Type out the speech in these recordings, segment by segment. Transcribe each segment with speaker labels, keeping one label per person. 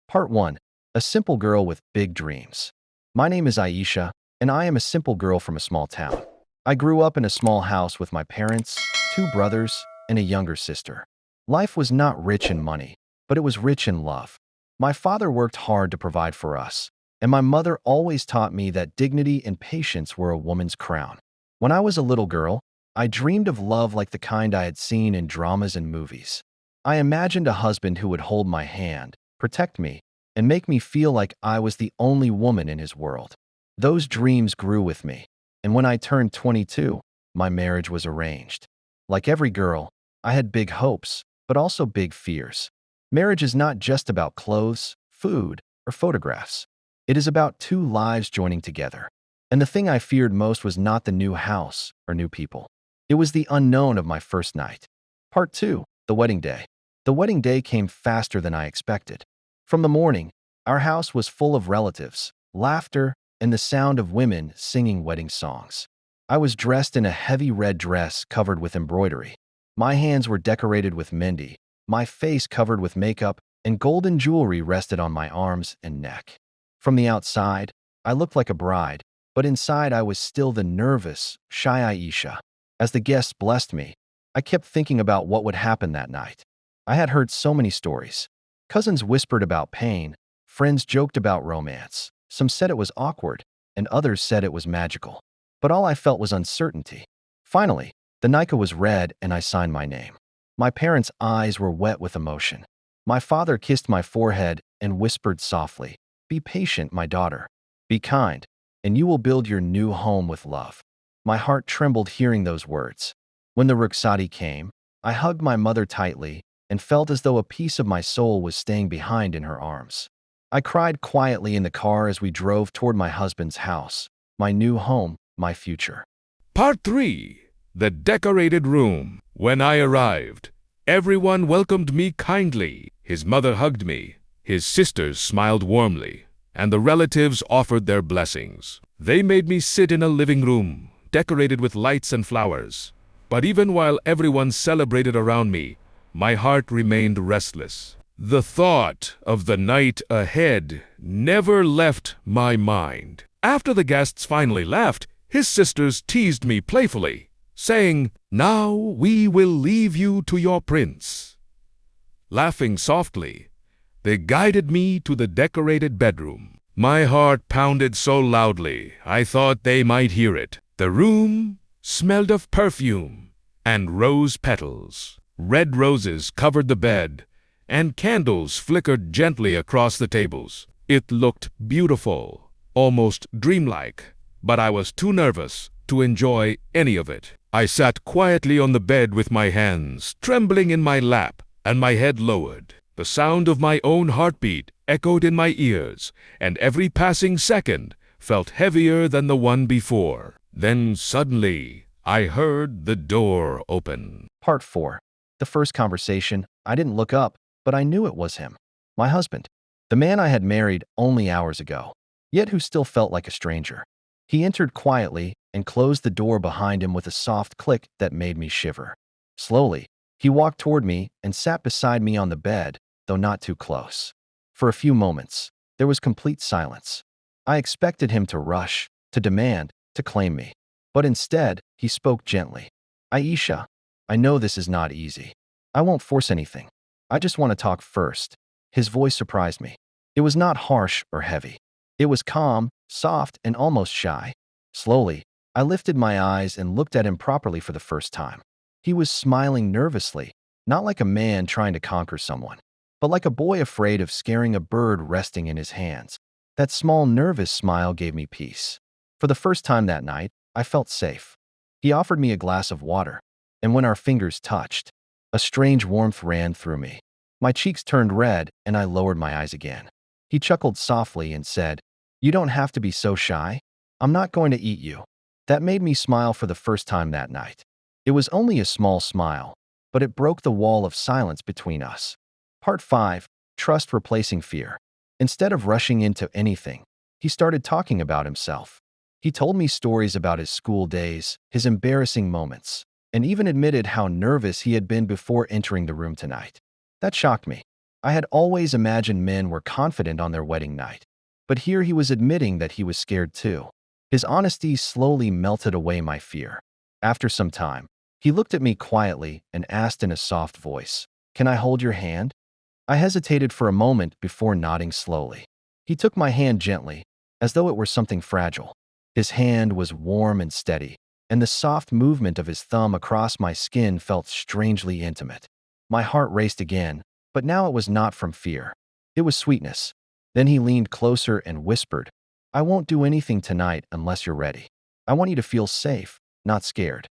Speaker 1: Part 1. A simple girl with big dreams. My name is Aisha, and I am a simple girl from a small town. I grew up in a small house with my parents, two brothers, and a younger sister. Life was not rich in money, but it was rich in love. My father worked hard to provide for us, and my mother always taught me that dignity and patience were a woman's crown. When I was a little girl, I dreamed of love like the kind I had seen in dramas and movies. I imagined a husband who would hold my hand, protect me, and make me feel like I was the only woman in his world. Those dreams grew with me, and when I turned 22, my marriage was arranged. Like every girl, I had big hopes, but also big fears. Marriage is not just about clothes, food, or photographs. It is about two lives joining together. And the thing I feared most was not the new house or new people. It was the unknown of my first night. Part 2. The wedding day. The wedding day came faster than I expected. From the morning, our house was full of relatives, laughter, and the sound of women singing wedding songs. I was dressed in a heavy red dress covered with embroidery. My hands were decorated with mehndi, my face covered with makeup, and golden jewelry rested on my arms and neck. From the outside, I looked like a bride, but inside I was still the nervous, shy Aisha. As the guests blessed me, I kept thinking about what would happen that night. I had heard so many stories. Cousins whispered about pain, friends joked about romance. Some said it was awkward, and others said it was magical. But all I felt was uncertainty. Finally, the nika was read and I signed my name. My parents' eyes were wet with emotion. My father kissed my forehead and whispered softly, "Be patient, my daughter. Be kind, and you will build your new home with love." My heart trembled hearing those words. When the rukhsati came, I hugged my mother tightly and felt as though a piece of my soul was staying behind in her arms. I cried quietly in the car as we drove toward my husband's house, my new home, my future.
Speaker 2: Part 3. The decorated room. When I arrived, everyone welcomed me kindly. His mother hugged me, his sisters smiled warmly, and the relatives offered their blessings. They made me sit in a living room, decorated with lights and flowers. But even while everyone celebrated around me, my heart remained restless. The thought of the night ahead never left my mind. After the guests finally left, his sisters teased me playfully, saying, "Now we will leave you to your prince." Laughing softly, they guided me to the decorated bedroom. My heart pounded so loudly, I thought they might hear it. The room smelled of perfume and rose petals. Red roses covered the bed, and candles flickered gently across the tables. It looked beautiful, almost dreamlike, but I was too nervous to enjoy any of it. I sat quietly on the bed with my hands trembling in my lap and my head lowered. The sound of my own heartbeat echoed in my ears, and every passing second felt heavier than the one before. Then suddenly, I heard the door open.
Speaker 1: Part 4. The first conversation. I didn't look up, but I knew it was him. My husband. The man I had married only hours ago, yet who still felt like a stranger. He entered quietly and closed the door behind him with a soft click that made me shiver. Slowly, he walked toward me and sat beside me on the bed, though not too close. For a few moments, there was complete silence. I expected him to rush, to demand, to claim me. But instead, he spoke gently. "Aisha, I know this is not easy. I won't force anything. I just want to talk first." His voice surprised me. It was not harsh or heavy. It was calm, soft, and almost shy. Slowly, I lifted my eyes and looked at him properly for the first time. He was smiling nervously, not like a man trying to conquer someone, but like a boy afraid of scaring a bird resting in his hands. That small, nervous smile gave me peace. For the first time that night, I felt safe. He offered me a glass of water, and when our fingers touched, a strange warmth ran through me. My cheeks turned red, and I lowered my eyes again. He chuckled softly and said, "You don't have to be so shy. I'm not going to eat you." That made me smile for the first time that night. It was only a small smile, but it broke the wall of silence between us. Part 5. Trust replacing fear. Instead of rushing into anything, he started talking about himself. He told me stories about his school days, his embarrassing moments, and even admitted how nervous he had been before entering the room tonight. That shocked me. I had always imagined men were confident on their wedding night. But here he was admitting that he was scared too. His honesty slowly melted away my fear. After some time, he looked at me quietly and asked in a soft voice, "Can I hold your hand?" I hesitated for a moment before nodding slowly. He took my hand gently, as though it were something fragile. His hand was warm and steady, and the soft movement of his thumb across my skin felt strangely intimate. My heart raced again, but now it was not from fear. It was sweetness. Then he leaned closer and whispered, "I won't do anything tonight unless you're ready. I want you to feel safe, not scared."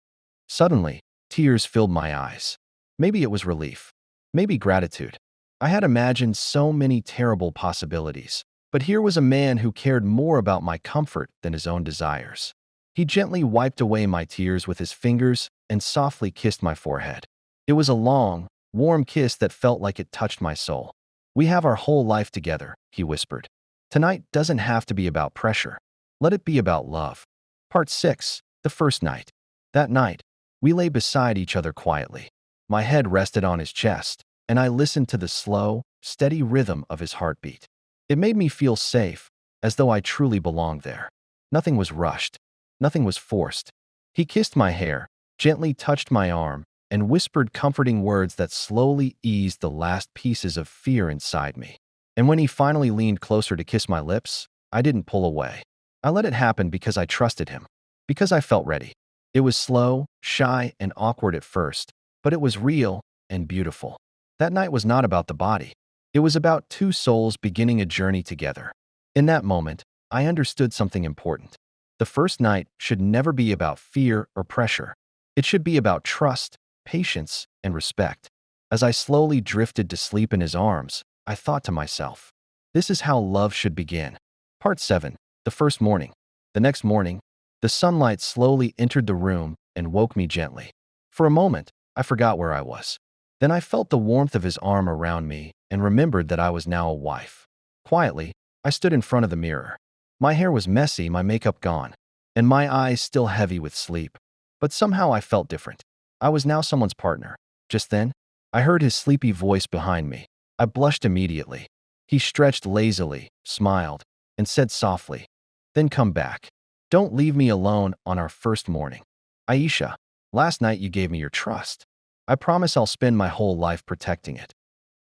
Speaker 1: Suddenly, tears filled my eyes. Maybe it was relief. Maybe gratitude. I had imagined so many terrible possibilities, but here was a man who cared more about my comfort than his own desires. He gently wiped away my tears with his fingers and softly kissed my forehead. It was a long, warm kiss that felt like it touched my soul. "We have our whole life together," he whispered. "Tonight doesn't have to be about pressure. Let it be about love." Part 6. The first night. That night, we lay beside each other quietly. My head rested on his chest, and I listened to the slow, steady rhythm of his heartbeat. It made me feel safe, as though I truly belonged there. Nothing was rushed. Nothing was forced. He kissed my hair, gently touched my arm, and whispered comforting words that slowly eased the last pieces of fear inside me. And when he finally leaned closer to kiss my lips, I didn't pull away. I let it happen because I trusted him, because I felt ready. It was slow, shy, and awkward at first, but it was real and beautiful. That night was not about the body. It was about two souls beginning a journey together. In that moment, I understood something important. The first night should never be about fear or pressure. It should be about trust, patience, and respect. As I slowly drifted to sleep in his arms, I thought to myself, this is how love should begin. Part 7. The first morning. The next morning, the sunlight slowly entered the room and woke me gently. For a moment, I forgot where I was. Then I felt the warmth of his arm around me and remembered that I was now a wife. Quietly, I stood in front of the mirror. My hair was messy, my makeup gone, and my eyes still heavy with sleep. But somehow I felt different. I was now someone's partner. Just then, I heard his sleepy voice behind me. I blushed immediately. He stretched lazily, smiled, and said softly, "Then come back. Don't leave me alone on our first morning. Aisha, last night you gave me your trust. I promise I'll spend my whole life protecting it."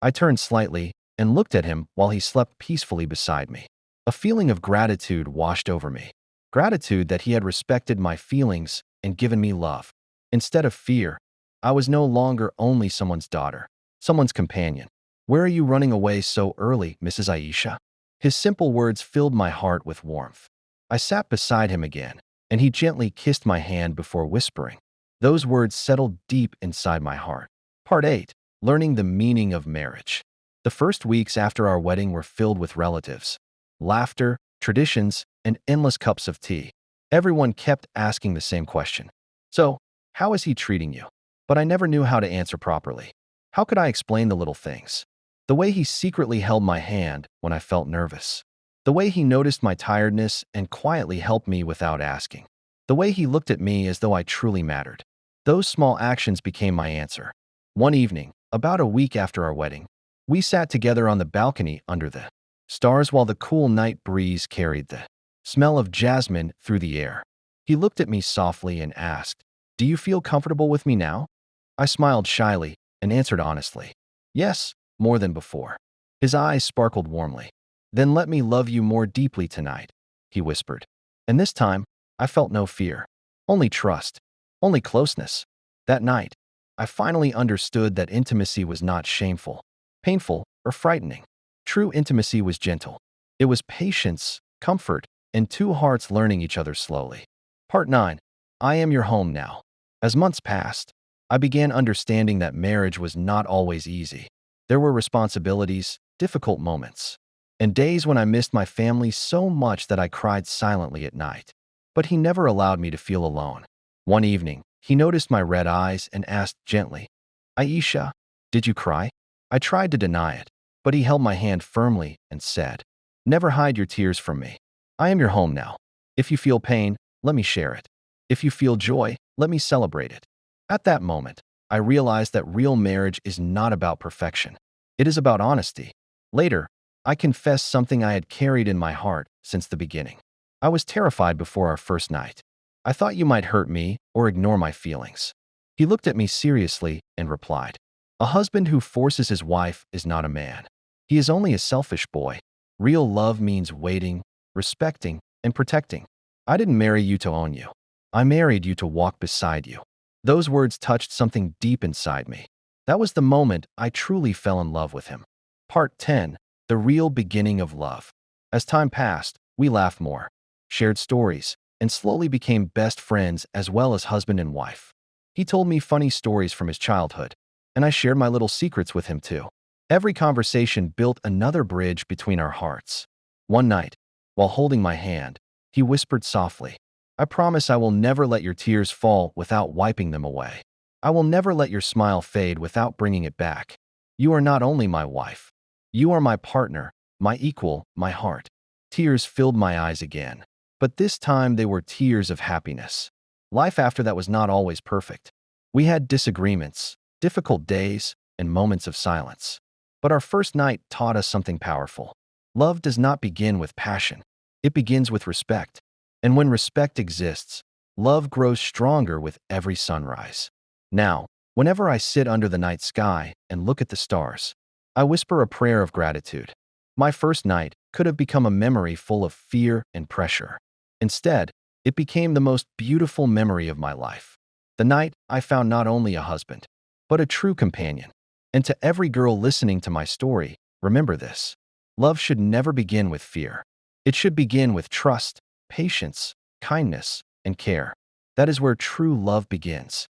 Speaker 1: I turned slightly and looked at him while he slept peacefully beside me. A feeling of gratitude washed over me. Gratitude that he had respected my feelings and given me love. Instead of fear, I was no longer only someone's daughter, someone's companion. "Where are you running away so early, Mrs. Aisha?" His simple words filled my heart with warmth. I sat beside him again, and he gently kissed my hand before whispering. Those words settled deep inside my heart. Part 8. Learning the meaning of marriage. The first weeks after our wedding were filled with relatives, laughter, traditions, and endless cups of tea. Everyone kept asking the same question. "So, how is he treating you?" But I never knew how to answer properly. How could I explain the little things? The way he secretly held my hand when I felt nervous. The way he noticed my tiredness and quietly helped me without asking. The way he looked at me as though I truly mattered. Those small actions became my answer. One evening, about a week after our wedding, we sat together on the balcony under the stars while the cool night breeze carried the smell of jasmine through the air. He looked at me softly and asked, "Do you feel comfortable with me now?" I smiled shyly and answered honestly, "Yes, more than before." His eyes sparkled warmly. "Then let me love you more deeply tonight," he whispered. And this time, I felt no fear, only trust, only closeness. That night, I finally understood that intimacy was not shameful, painful, or frightening. True intimacy was gentle. It was patience, comfort, and two hearts learning each other slowly. Part 9. I am your home now. As months passed, I began understanding that marriage was not always easy. There were responsibilities, difficult moments, and days when I missed my family so much that I cried silently at night. But he never allowed me to feel alone. One evening, he noticed my red eyes and asked gently, "Aisha, did you cry?" I tried to deny it, but he held my hand firmly and said, "Never hide your tears from me. I am your home now. If you feel pain, let me share it. If you feel joy, let me celebrate it." At that moment, I realized that real marriage is not about perfection. It is about honesty. Later, I confessed something I had carried in my heart since the beginning. I was terrified before our first night. I thought you might hurt me or ignore my feelings. He looked at me seriously and replied, "A husband who forces his wife is not a man. He is only a selfish boy. Real love means waiting, respecting, and protecting. I didn't marry you to own you. I married you to walk beside you." Those words touched something deep inside me. That was the moment I truly fell in love with him. Part 10. The real beginning of love. As time passed, we laughed more, shared stories, and slowly became best friends as well as husband and wife. He told me funny stories from his childhood, and I shared my little secrets with him too. Every conversation built another bridge between our hearts. One night, while holding my hand, he whispered softly, "I promise I will never let your tears fall without wiping them away. I will never let your smile fade without bringing it back. You are not only my wife. You are my partner, my equal, my heart." Tears filled my eyes again, but this time they were tears of happiness. Life after that was not always perfect. We had disagreements, difficult days, and moments of silence. But our first night taught us something powerful. Love does not begin with passion. It begins with respect. And when respect exists, love grows stronger with every sunrise. Now, whenever I sit under the night sky and look at the stars, I whisper a prayer of gratitude. My first night could have become a memory full of fear and pressure. Instead, it became the most beautiful memory of my life. The night I found not only a husband, but a true companion. And to every girl listening to my story, remember this. Love should never begin with fear. It should begin with trust, patience, kindness, and care. That is where true love begins.